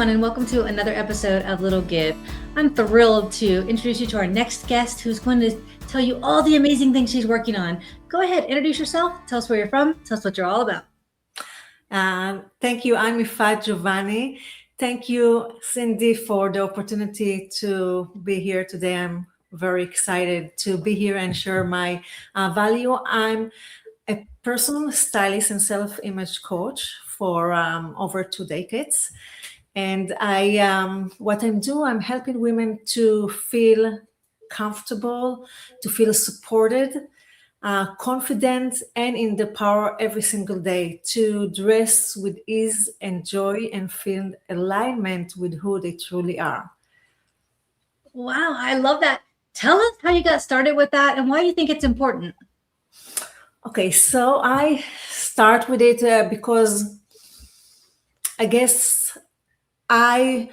everyone, and welcome to another episode of Little Give. I'm thrilled to introduce you to our next guest, who's going to tell you all the amazing things she's working on. Go ahead, introduce yourself, tell us where you're from, tell us what you're all about. Thank you. I'm Yifat Jovani. Thank you, Cindy, for the opportunity to be here today. I'm very excited to be here and share my value. I'm a personal stylist and self-image coach for over 2 decades. And what I'm helping women to feel comfortable, to feel supported, confident, and in the power every single day to dress with ease and joy and feel alignment with who they truly are. Wow, I love that. Tell us how you got started with that and why you think it's important. Okay, so I start with it because I guess I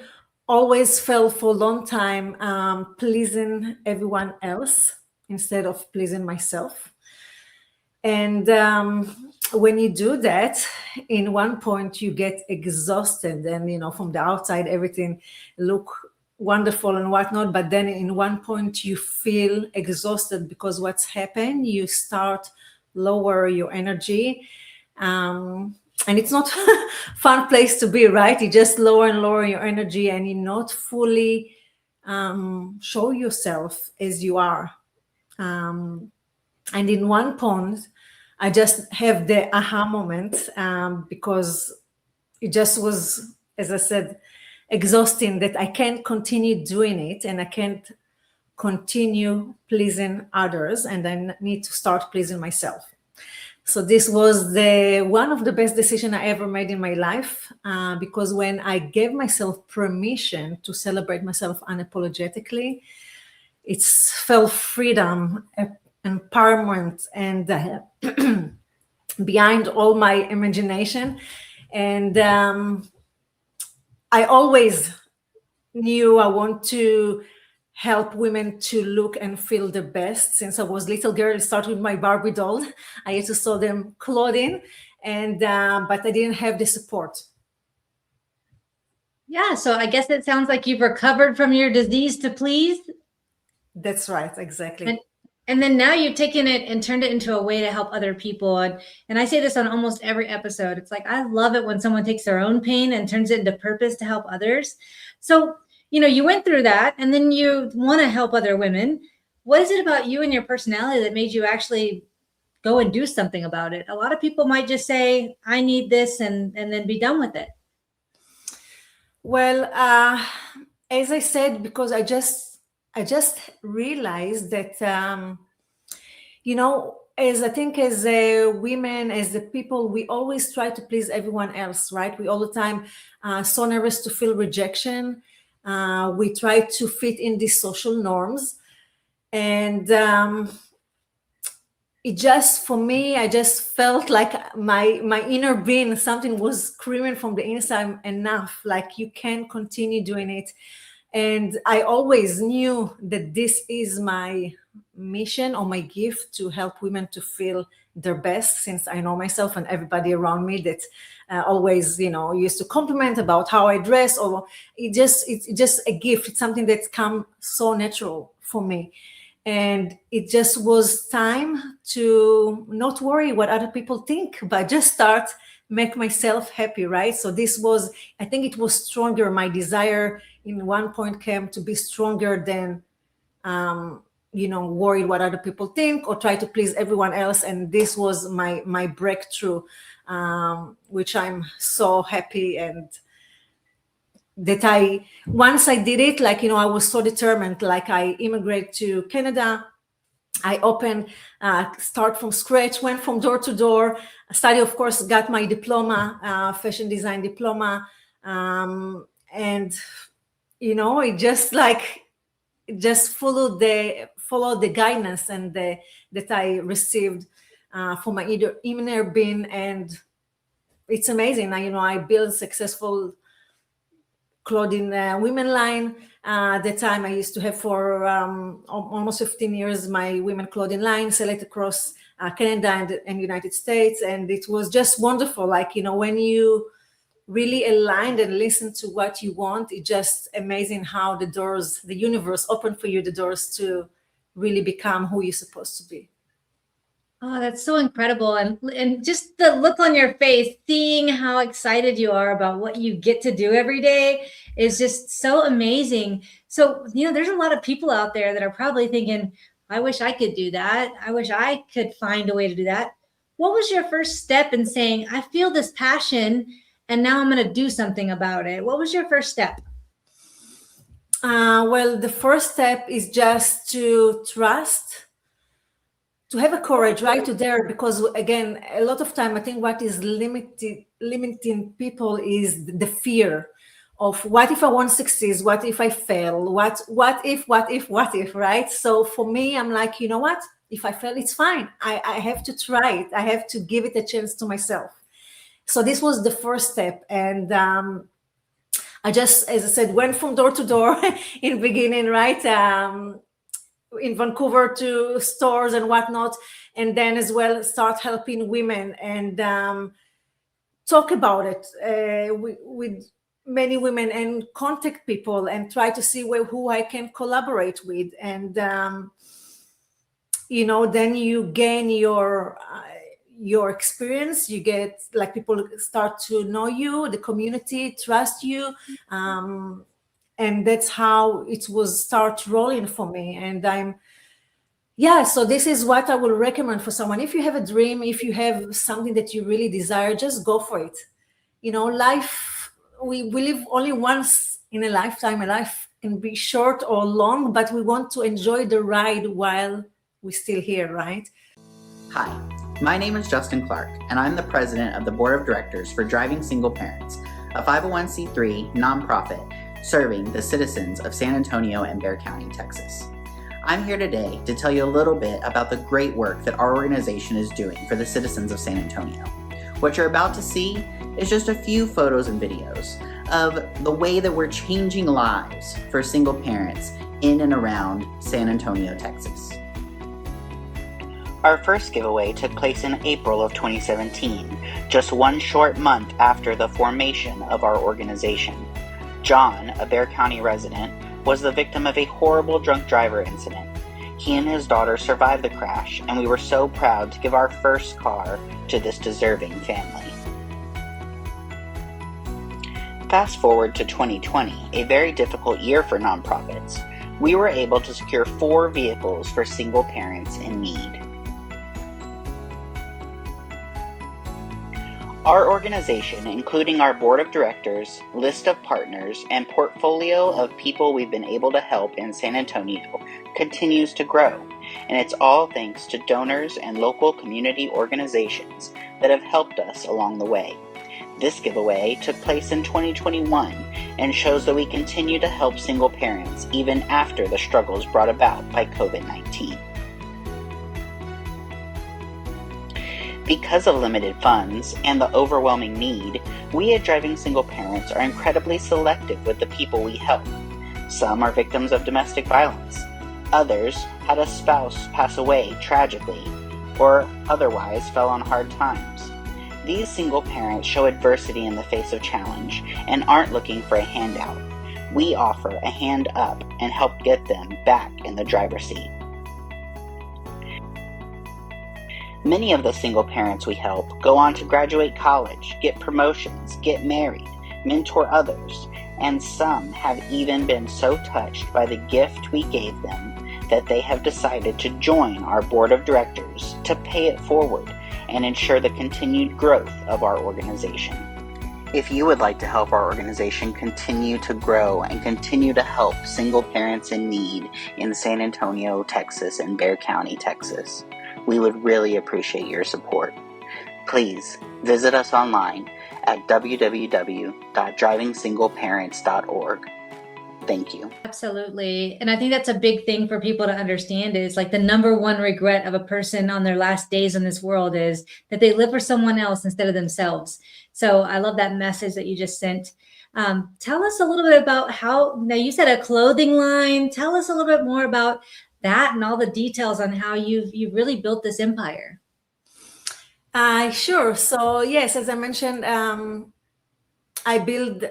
always felt for a long time pleasing everyone else instead of pleasing myself. And when you do that, in one point you get exhausted, and from the outside everything look wonderful and whatnot, but then in one point you feel exhausted because what's happened, you start lower your energy. And it's not a fun place to be, right? You just lower and lower your energy and you not fully show yourself as you are. And in one point, I just have the aha moment because it just was, as I said, exhausting that I can't continue doing it and I can't continue pleasing others, and I need to start pleasing myself. So this was one of the best decisions I ever made in my life because when I gave myself permission to celebrate myself unapologetically, it's felt freedom, empowerment, and behind all my imagination. And I always knew I want to help women to look and feel the best. Since I was little girl, it started with my Barbie doll. I used to sew them clothing, and but I didn't have the support. Yeah, so I guess it sounds like you've recovered from your disease to please. That's right, exactly. And then now you've taken it and turned it into a way to help other people. And I say this on almost every episode. It's like, I love it when someone takes their own pain and turns it into purpose to help others. So, you went through that and then you want to help other women. What is it about you and your personality that made you actually go and do something about it? A lot of people might just say, I need this and then be done with it. Well, as I said, because I just realized that, as I think as women, as the people, we always try to please everyone else, right? We all the time so nervous to feel rejection. We try to fit in these social norms. And it just, for me, I just felt like my inner being, something was screaming from the inside, enough, like you can't continue doing it. And I always knew that this is my mission or my gift, to help women to feel their best, since I know myself and everybody around me that always, used to compliment about how I dress, or it's just a gift. It's something that's come so natural for me. And it just was time to not worry what other people think, but just start make myself happy, right? So this was, I think it was stronger. My desire in one point came to be stronger than, worried what other people think or try to please everyone else. And this was my breakthrough, which I'm so happy. And that once I did it, I was so determined, I immigrated to Canada. I opened, start from scratch, went from door to door, study, of course, got my diploma, fashion design diploma. And, it just followed the guidance and that I received for my inner being. And it's amazing. I built successful clothing women line. At the time I used to have for almost 15 years my women clothing line, select across Canada and United States. And it was just wonderful. When you really aligned and listen to what you want, it's just amazing how the universe open for you the doors to really become who you're supposed to be. Oh, that's so incredible. And just the look on your face, seeing how excited you are about what you get to do every day is just so amazing. So, there's a lot of people out there that are probably thinking, I wish I could do that. I wish I could find a way to do that. What was your first step in saying, I feel this passion and now I'm going to do something about it? What was your first step? Well, the first step is just to trust, to have a courage right to dare, because again, a lot of time I think what is limiting people is the fear of what if I won't succeed, what if I fail, what if, right? So for me, I'm like, you know what, if I fail, it's fine. I have to try it. I have to give it a chance to myself. So this was the first step. And I just, as I said, went from door to door in the beginning, right? In Vancouver to stores and whatnot, and then as well start helping women and talk about it with many women and contact people and try to see who I can collaborate with. And then you gain your experience. You get, like, people start to know you, the community trust you, and that's how it was start rolling for me. And so this is what I will recommend for someone. If you have a dream, if you have something that you really desire, just go for it. Life, we live only once in a lifetime. A life can be short or long, but we want to enjoy the ride while we're still here, right? Hi, my name is Justin Clark, and I'm the president of the board of directors for Driving Single Parents, a 501c3 nonprofit serving the citizens of San Antonio and Bexar County, Texas. I'm here today to tell you a little bit about the great work that our organization is doing for the citizens of San Antonio. What you're about to see is just a few photos and videos of the way that we're changing lives for single parents in and around San Antonio, Texas. Our first giveaway took place in April of 2017, just one short month after the formation of our organization. John, a Bexar County resident, was the victim of a horrible drunk driver incident. He and his daughter survived the crash, and we were so proud to give our first car to this deserving family. Fast forward to 2020, a very difficult year for nonprofits. We were able to secure 4 vehicles for single parents in need. Our organization, including our board of directors, list of partners, and portfolio of people we've been able to help in San Antonio, continues to grow, and it's all thanks to donors and local community organizations that have helped us along the way. This giveaway took place in 2021 and shows that we continue to help single parents even after the struggles brought about by COVID-19. Because of limited funds and the overwhelming need, we at Driving Single Parents are incredibly selective with the people we help. Some are victims of domestic violence. Others had a spouse pass away tragically, or otherwise fell on hard times. These single parents show adversity in the face of challenge and aren't looking for a handout. We offer a hand up and help get them back in the driver's seat. Many of the single parents we help go on to graduate college, get promotions, get married, mentor others, and some have even been so touched by the gift we gave them that they have decided to join our board of directors to pay it forward and ensure the continued growth of our organization. If you would like to help our organization continue to grow and continue to help single parents in need in San Antonio, Texas, and Bexar County, Texas, we would really appreciate your support. Please visit us online at www.drivingsingleparents.org. Thank you. Absolutely. And I think that's a big thing for people to understand is like the number one regret of a person on their last days in this world is that they live for someone else instead of themselves. So I love that message that you just sent. Tell us a little bit about now you said a clothing line. Tell us a little bit more about that and all the details on how you've really built this empire. Sure. So yes, as I mentioned, I build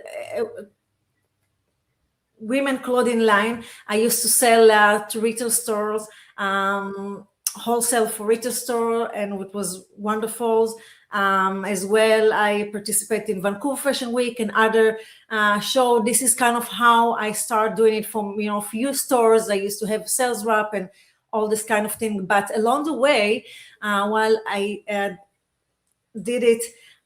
women clothing line. I used to sell to retail stores, wholesale for retail store, and it was wonderful. As well, I participate in Vancouver Fashion Week and other show. This is kind of how I start doing it from, few stores. I used to have sales rep and all this kind of thing. But along the way, while I did it,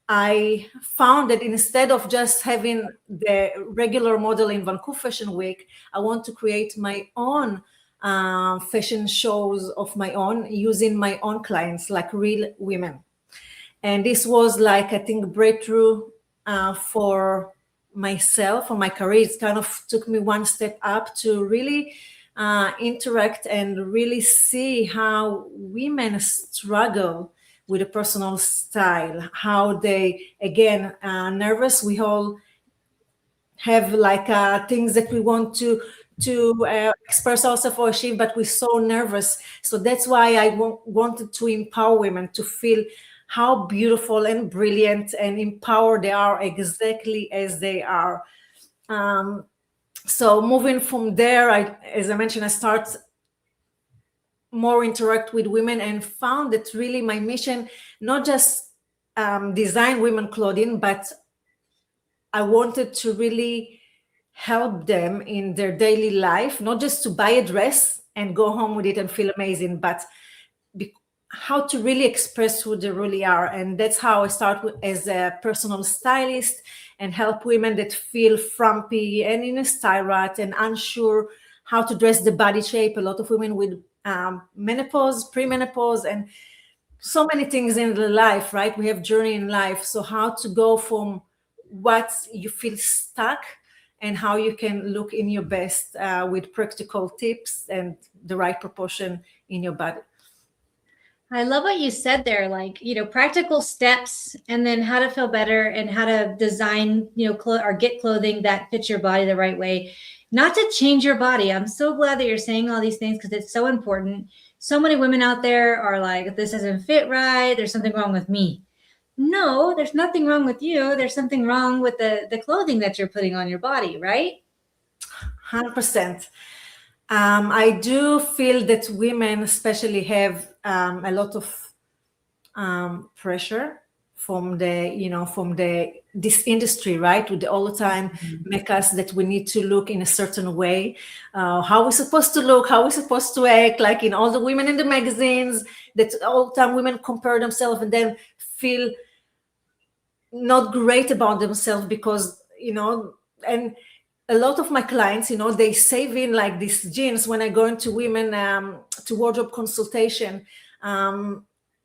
I found that instead of just having the regular model in Vancouver Fashion Week, I want to create my own fashion shows of my own using my own clients, like real women. And this was like, I think, breakthrough for myself, for my career. It kind of took me one step up to really interact and really see how women struggle with a personal style, how they, again, nervous. We all have like things that we want to express ourselves or achieve, but we're so nervous. So that's why I wanted to empower women to feel how beautiful and brilliant and empowered they are exactly as they are. So moving from there, as I mentioned, I start more interact with women and found that really my mission, not just design women clothing, but I wanted to really help them in their daily life, not just to buy a dress and go home with it and feel amazing, but how to really express who they really are. And that's how I start as a personal stylist and help women that feel frumpy and in a style rut and unsure how to dress the body shape. A lot of women with menopause, premenopause, and so many things in the life, right? We have journey in life. So how to go from what you feel stuck and how you can look in your best with practical tips and the right proportion in your body. I love what you said there, like, practical steps and then how to feel better and how to design, or get clothing that fits your body the right way. Not to change your body. I'm so glad that you're saying all these things because it's so important. So many women out there are like, this doesn't fit right. There's something wrong with me. No, there's nothing wrong with you. There's something wrong with the clothing that you're putting on your body, right? 100%. I do feel that women especially have a lot of pressure from this industry, right? With all the time make us that we need to look in a certain way, how we're supposed to look, how we're supposed to act, like in all the women in the magazines, that all the time women compare themselves and then feel not great about themselves because, and a lot of my clients, they save in like these jeans. When I go into women to wardrobe consultation,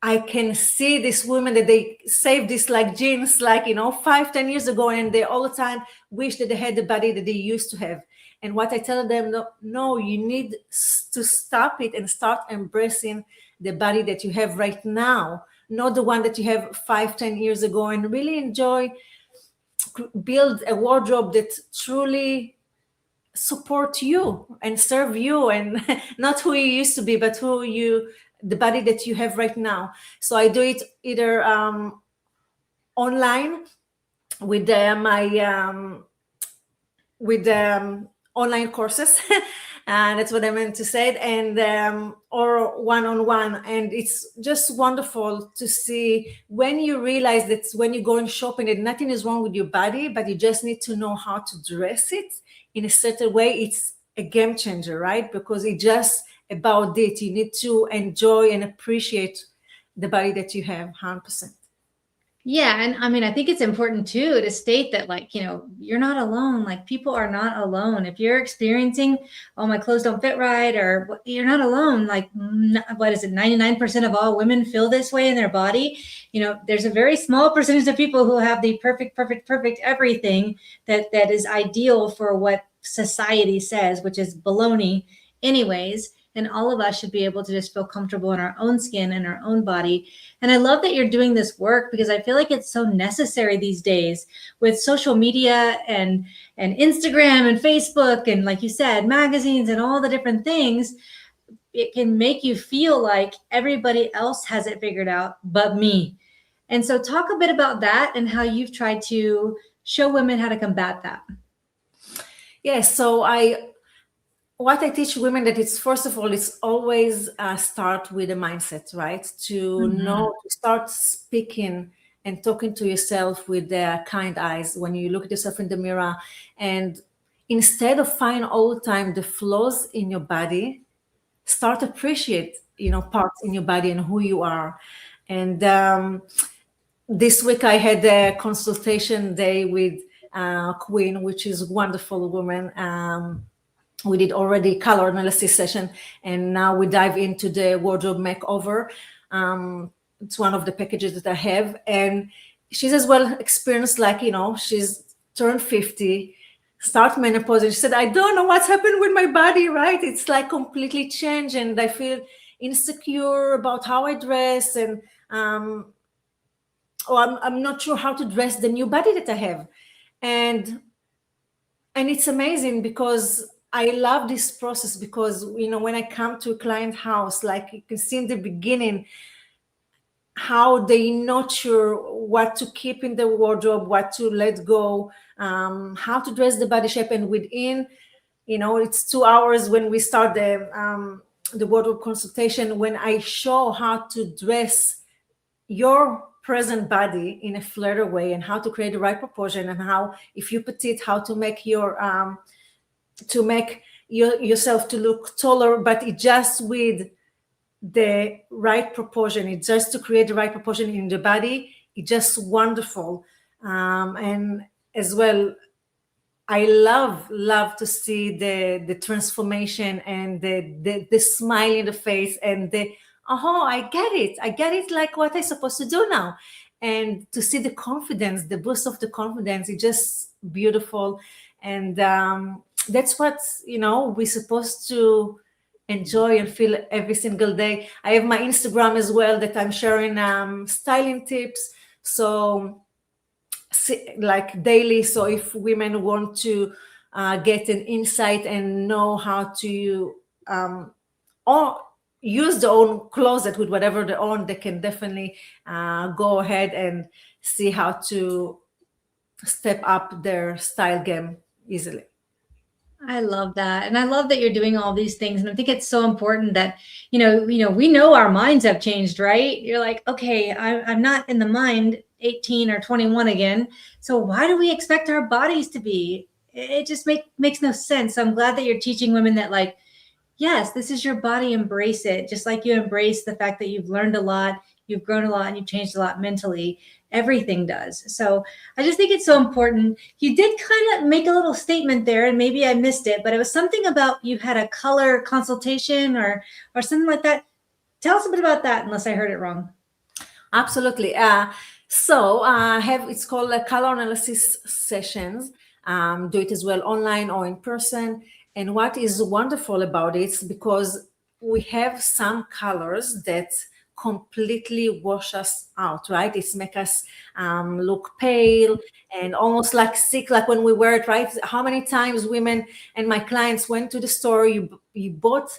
I can see these women that they save this like jeans, like, 5-10 years ago, and they all the time wish that they had the body that they used to have. And what I tell them, no, you need to stop it and start embracing the body that you have right now, not the one that you have 5-10 years ago, and really enjoy, build a wardrobe that truly support you and serve you, and not who you used to be, but the body that you have right now. So I do it either online with my online courses and that's what I meant to say, and or one-on-one. And it's just wonderful to see when you realize that when you go shopping that nothing is wrong with your body, but you just need to know how to dress it in a certain way. It's a game changer, right? Because it's just about it. You need to enjoy and appreciate the body that you have 100%. Yeah. And I mean, I think it's important too to state that, like, you're not alone. Like, people are not alone. If you're experiencing, oh, my clothes don't fit right, or you're not alone. Like, what is it? 99% of all women feel this way in their body. There's a very small percentage of people who have the perfect everything that is ideal for what society says, which is baloney anyways. And all of us should be able to just feel comfortable in our own skin and our own body. And I love that you're doing this work because I feel like it's so necessary these days with social media and Instagram and Facebook and, like you said, magazines and all the different things. It can make you feel like everybody else has it figured out but me. And so talk a bit about that and how you've tried to show women how to combat that? Yes, so what I teach women that it's, first of all, it's always start with a mindset, right? To know, to start speaking and talking to yourself with kind eyes when you look at yourself in the mirror. And instead of find all the time the flaws in your body, start appreciate, parts in your body and who you are. And this week I had a consultation day with Queen, which is a wonderful woman. We did already color analysis session, and now we dive into the wardrobe makeover. It's one of the packages that I have, and she's as well experienced, like, she's turned 50, start menopause, and she said, I don't know what's happened with my body, right? It's like completely changed, and I feel insecure about how I dress, and I'm not sure how to dress the new body that I have. And it's amazing because I love this process, because when I come to a client house, like you can see in the beginning how they not sure what to keep in the wardrobe, what to let go, how to dress the body shape, and within it's 2 hours when we start the wardrobe consultation, when I show how to dress your present body in a flatter way, and how to create the right proportion, and how, if you're petite, how to make yourself to look taller, but it just with the right proportion. It's just to create the right proportion in the body. It's just wonderful. And as well, I love to see the transformation and the smile in the face, and I get it, like what I'm supposed to do now. And to see the confidence, the boost of the confidence, it's just beautiful. And that's what we're supposed to enjoy and feel every single day. I have my Instagram as well that I'm sharing styling tips, so like daily. So if women want to get an insight and know how to or use their own closet with whatever they own, they can definitely go ahead and see how to step up their style game easily. I love that. And I love that you're doing all these things. And I think it's so important that, we know our minds have changed, right? You're like, okay, I'm not in the mind 18 or 21 again. So why do we expect our bodies to be? It just makes no sense. So I'm glad that you're teaching women that, like, yes, this is your body, embrace it. Just like you embrace the fact that you've learned a lot, you've grown a lot, and you've changed a lot mentally. Everything does. So I just think it's so important. You did kind of make a little statement there, and maybe I missed it, but it was something about you had a color consultation or something like that. Tell us a bit about that, unless I heard it wrong. Absolutely. So it's called color analysis sessions. Do it as well online or in person. And what is wonderful about it is because we have some colors that completely wash us out, right? It's make us look pale and almost like sick, like when we wear it, right? How many times women and my clients went to the store, you bought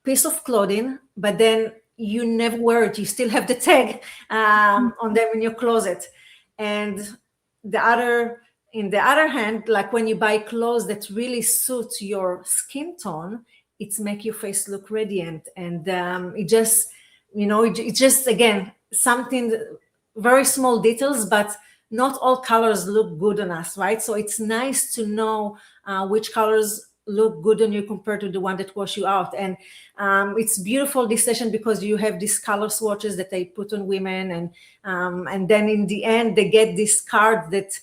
piece of clothing, but then you never wear it. You still have the tag on them in your closet. And in the other hand, like when you buy clothes that really suit your skin tone, it's make your face look radiant. And it just, it's just, again, something, very small details, but not all colors look good on us, right? So it's nice to know which colors look good on you compared to the one that wash you out. And it's beautiful, this session, because you have these color swatches that they put on women, and then in the end they get this card that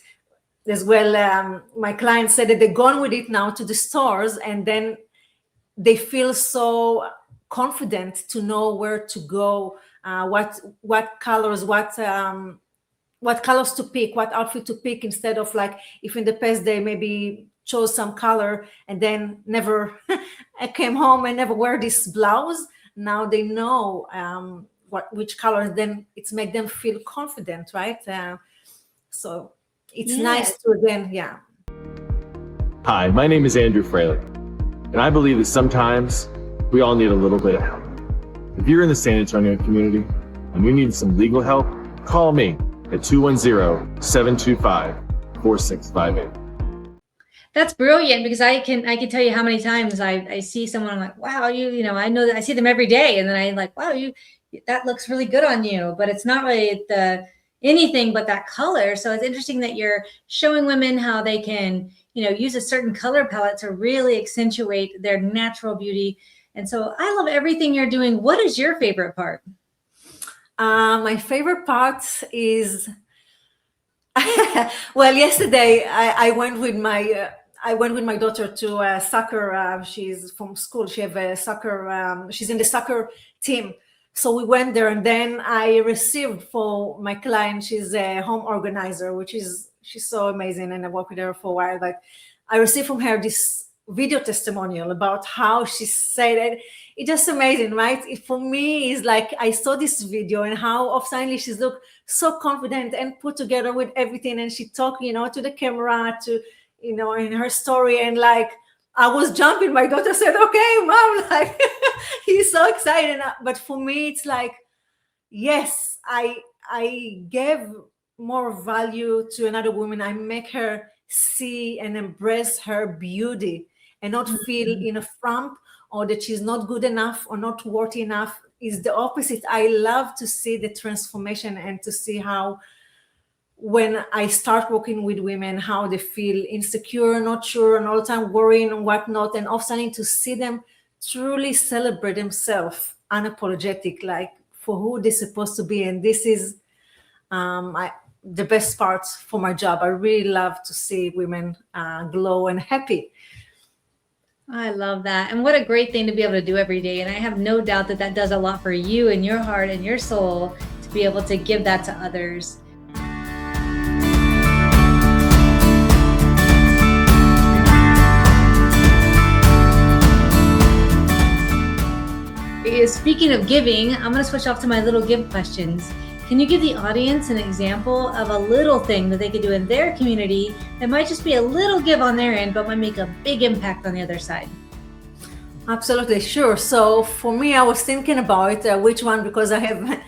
as well, my client said that they're gone with it now to the stores, and then they feel so confident to know where to go, what colors, what colors to pick, what outfit to pick, instead of like if in the past they maybe chose some color and then never came home and never wear this blouse. Now they know which color, then it's make them feel confident, right? So it's nice to then, Hi, my name is Andrew Fraley, and I believe that sometimes we all need a little bit of help. If you're in the San Antonio community and you need some legal help, call me at 210-725-46 4658. That's brilliant, because I can tell you how many times I see someone, I'm like, wow, I know that I see them every day, and then I'm like, wow, that looks really good on you, but it's not really anything but that color. So it's interesting that you're showing women how they can, use a certain color palette to really accentuate their natural beauty. And so I love everything you're doing. What is your favorite part? My favorite part is, well, yesterday I went with my daughter to soccer. She's from school. She have a soccer. She's in the soccer team. So we went there, and then I received for my client. She's a home organizer, she's so amazing, and I worked with her for a while. But I received from her this video testimonial about how she said it. It's just amazing, right? For me, it's like I saw this video and how suddenly she's looked so confident and put together with everything, and she talked, to the camera, to, in her story, and like I was jumping. My daughter said, "Okay, mom," like he's so excited. But for me, it's like, yes, I gave more value to another woman. I make her see and embrace her beauty and not feel in a frump or that she's not good enough or not worthy enough. Is the opposite. I love to see the transformation and to see how, when I start working with women, how they feel insecure, not sure, and all the time worrying and whatnot, and often to see them truly celebrate themselves, unapologetic, like for who they're supposed to be. And this is the best part for my job. I really love to see women glow and happy. I love that. And what a great thing to be able to do every day. And I have no doubt that that does a lot for you and your heart and your soul to be able to give that to others. Speaking of giving, I'm going to switch off to my little give questions. Can you give the audience an example of a little thing that they could do in their community that might just be a little give on their end, but might make a big impact on the other side? Absolutely, sure. So for me, I was thinking about which one, because I have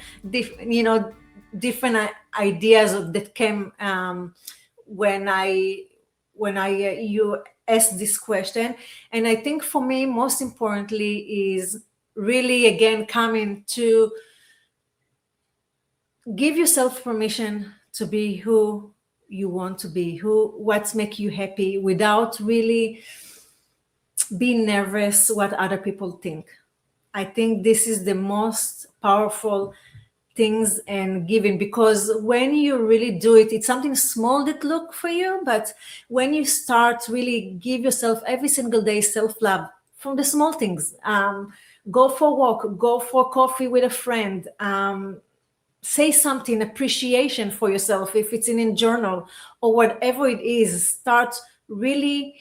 different ideas that came when you asked this question. And I think for me, most importantly, is really, again, coming to give yourself permission to be who you want to be, what's make you happy, without really being nervous what other people think. I think this is the most powerful things and giving, because when you really do it, it's something small that look for you, but when you start really give yourself every single day self-love from the small things, go for a walk, go for coffee with a friend, say something, appreciation for yourself, if it's in a journal or whatever it is. Start really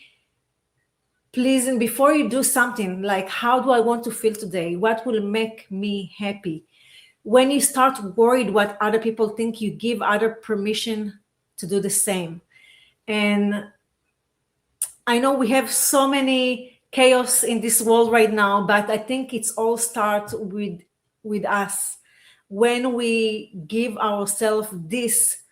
pleasing before you do something, like, how do I want to feel today? What will make me happy? When you start worried what other people think, you give other permission to do the same. And I know we have so many chaos in this world right now, but I think it's all start with us. When we give ourselves this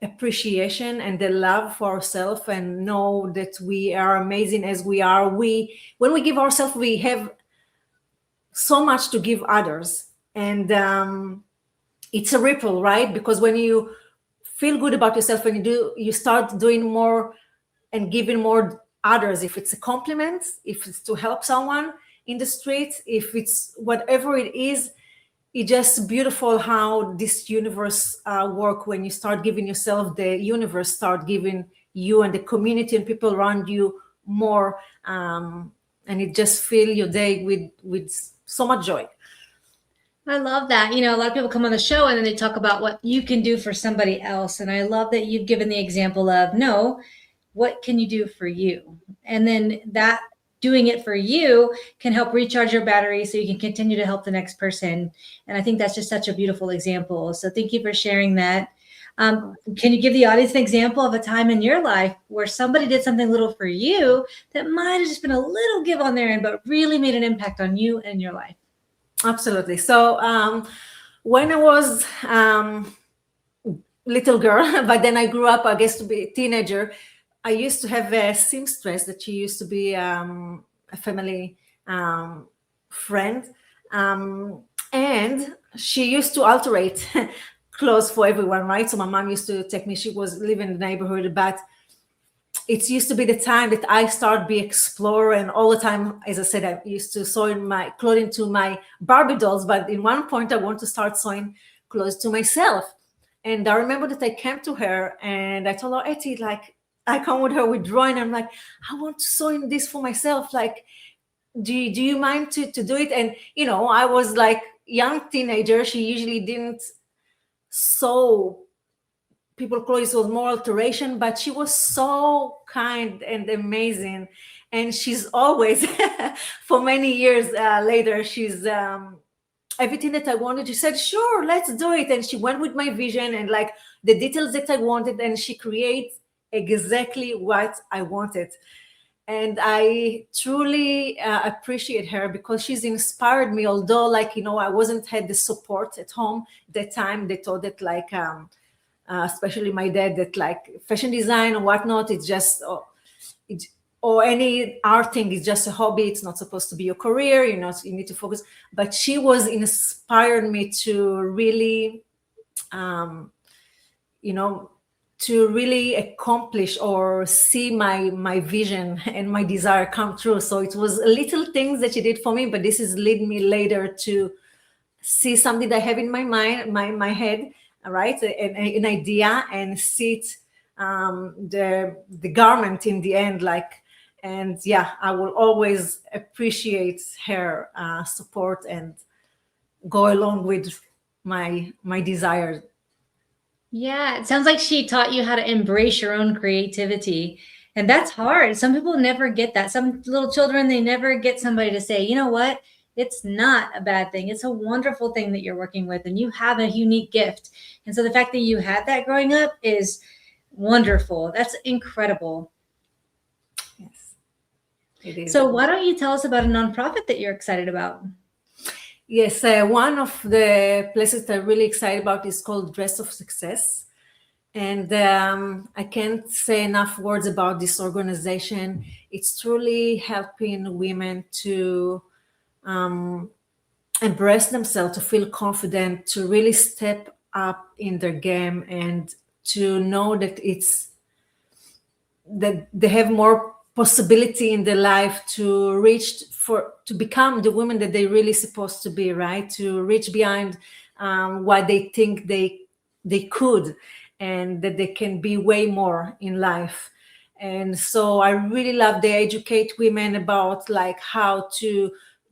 appreciation and the love for ourselves and know that we are amazing as we are, when we give ourselves, we have so much to give others. And it's a ripple, right? Because when you feel good about yourself and you start doing more and giving more others, if it's a compliment, if it's to help someone in the street, if it's whatever it is, it's just beautiful how this universe work. When you start giving yourself, the universe start giving you and the community and people around you more, and it just fill your day with so much joy. I love that. A lot of people come on the show and then they talk about what you can do for somebody else. And I love that you've given the example of, no, what can you do for you? And then that doing it for you can help recharge your battery so you can continue to help the next person. And I think that's just such a beautiful example. So thank you for sharing that. Can you give the audience an example of a time in your life where somebody did something little for you that might have just been a little give on their end, but really made an impact on you and your life? Absolutely. So when I was little girl, but then I grew up, I guess, to be a teenager. I used to have a seamstress that she used to be a family friend, and she used to alterate clothes for everyone, right? So my mom used to take me. She was living in the neighborhood, but it used to be the time that I started be explorer, and all the time, as I said, I used to sew in my clothing to my Barbie dolls. But in one point, I want to start sewing clothes to myself. And I remember that I came to her and I told her, Etty, like, I come with her with drawing. I'm like, I want to sew in this for myself. Like, do you mind to do it? And, you know, I was like young teenager. She usually didn't sew people clothes, was more alteration, but she was so kind and amazing. And she's always, for many years later, she's everything that I wanted, she said, sure, let's do it. And she went with my vision and like the details that I wanted, and she creates exactly what I wanted. And I truly appreciate her because she's inspired me, although, like, you know, I wasn't had the support at home at that time. They thought that like, especially my dad, that like fashion design or whatnot, it's just, or any art thing is just a hobby. It's not supposed to be your career, you know, so you need to focus. But she was inspired me to really, you know, to really accomplish or see my vision and my desire come true. So it was little things that she did for me, but this is lead me later to see something that I have in my mind, my head, right, an idea, and see it, the garment in the end, like. And yeah, I will always appreciate her support and go along with my desire. Yeah, it sounds like she taught you how to embrace your own creativity. And that's hard. Some people never get that. Some little children, they never get somebody to say, you know what? It's not a bad thing. It's a wonderful thing that you're working with, and you have a unique gift. And so the fact that you had that growing up is wonderful. That's incredible. Yes, it is. So why don't you tell us about a nonprofit that you're excited about? Yes, one of the places that I'm really excited about is called Dress of Success. And I can't say enough words about this organization. It's truly helping women to embrace themselves, to feel confident, to really step up in their game, and to know that that they have more possibility in their life to reach to become the women that they really supposed to be, right? To reach behind what they think they could, and that they can be way more in life. And so I really love they educate women about like how to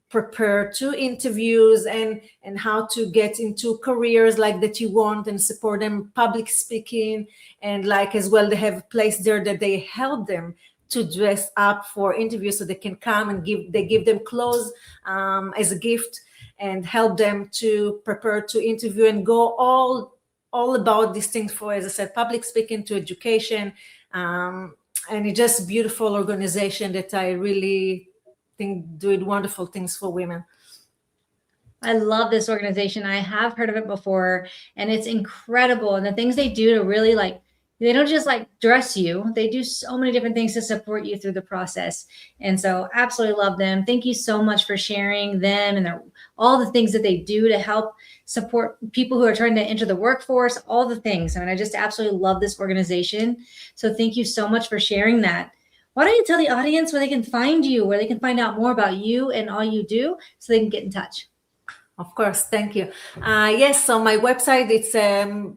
prepare to interviews and how to get into careers like that you want, and support them public speaking. And like as well, they have a place there that they help them to dress up for interviews, so they can come and give them clothes as a gift, and help them to prepare to interview, and go all about these things, for, as I said, public speaking to education. And it's just a beautiful organization that I really think doing wonderful things for women. I love this organization. I have heard of it before, and it's incredible. And the things they do to really like, they don't just like dress you, they do so many different things to support you through the process. And so absolutely love them. Thank you so much for sharing them and all the things that they do to help support people who are trying to enter the workforce, all the things. I mean, I just absolutely love this organization. So thank you so much for sharing that. Why don't you tell the audience where they can find you, where they can find out more about you and all you do, so they can get in touch? Of course, thank you. Yes, so my website, it's a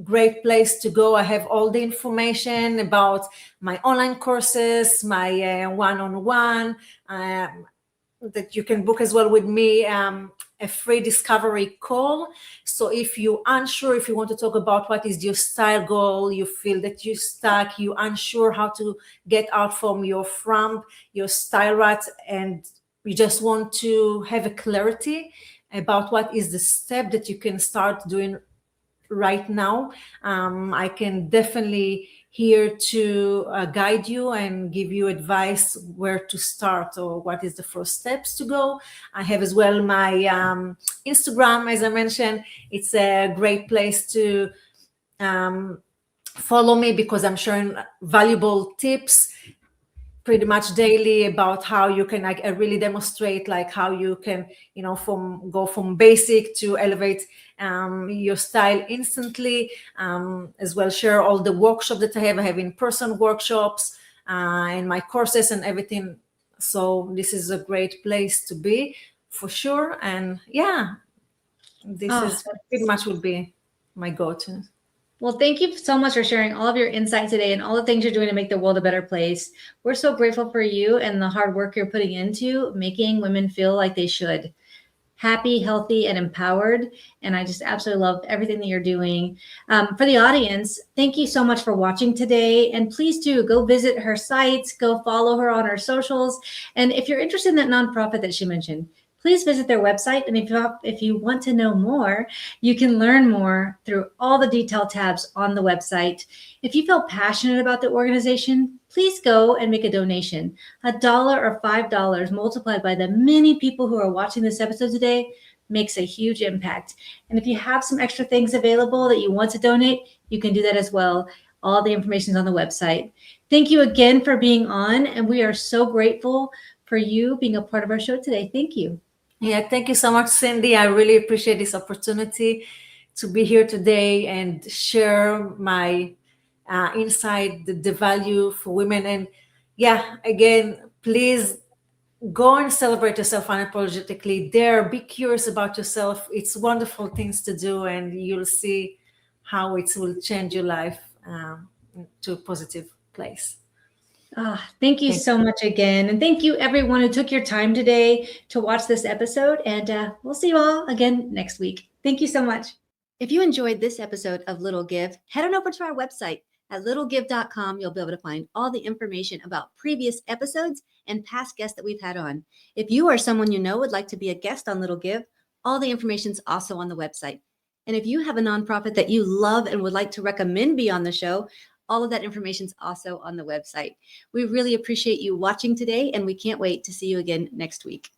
great place to go. I have all the information about my online courses, my one-on-one, that you can book as well with me, a free discovery call. So if you're unsure, if you want to talk about what is your style goal, you feel that you're stuck, you're unsure how to get out from your style rut, and you just want to have a clarity about what is the step that you can start doing right now, I can definitely here to guide you and give you advice where to start or what is the first steps to go. I have as well my Instagram, as I mentioned. It's a great place to follow me because I'm sharing valuable tips pretty much daily about how you can like really demonstrate like how you can go from basic to elevate your style instantly. As well, share all the workshops that I have in-person workshops and my courses and everything. So this is a great place to be for sure. And yeah, this Oh, is pretty much would be my go-to. well, thank you so much for sharing all of your insight today and all the things you're doing to make the world a better place. We're so grateful for you and the hard work you're putting into making women feel like they should. Happy, healthy, and empowered. And I just absolutely love everything that you're doing. For the audience, thank you so much for watching today. And please do go visit her sites, go follow her on her socials. And if you're interested in that nonprofit that she mentioned, please visit their website. And if you want to know more, you can learn more through all the detail tabs on the website. If you feel passionate about the organization, please go and make a donation. $1 or $5 multiplied by the many people who are watching this episode today makes a huge impact. And if you have some extra things available that you want to donate, you can do that as well. All the information is on the website. Thank you again for being on, and we are so grateful for you being a part of our show today. Thank you. Yeah, thank you so much, Cindy. I really appreciate this opportunity to be here today and share my insight, the value for women. And yeah, again, please go and celebrate yourself unapologetically. Be curious about yourself. It's wonderful things to do, and you'll see how it will change your life to a positive place. Thank you so much again. And thank you everyone who took your time today to watch this episode. And we'll see you all again next week. Thank you so much. If you enjoyed this episode of Little Give, head on over to our website at littlegive.com. You'll be able to find all the information about previous episodes and past guests that we've had on. If you or someone you know would like to be a guest on Little Give, all the information is also on the website. And if you have a nonprofit that you love and would like to recommend be on the show, all of that information is also on the website. We really appreciate you watching today, and we can't wait to see you again next week.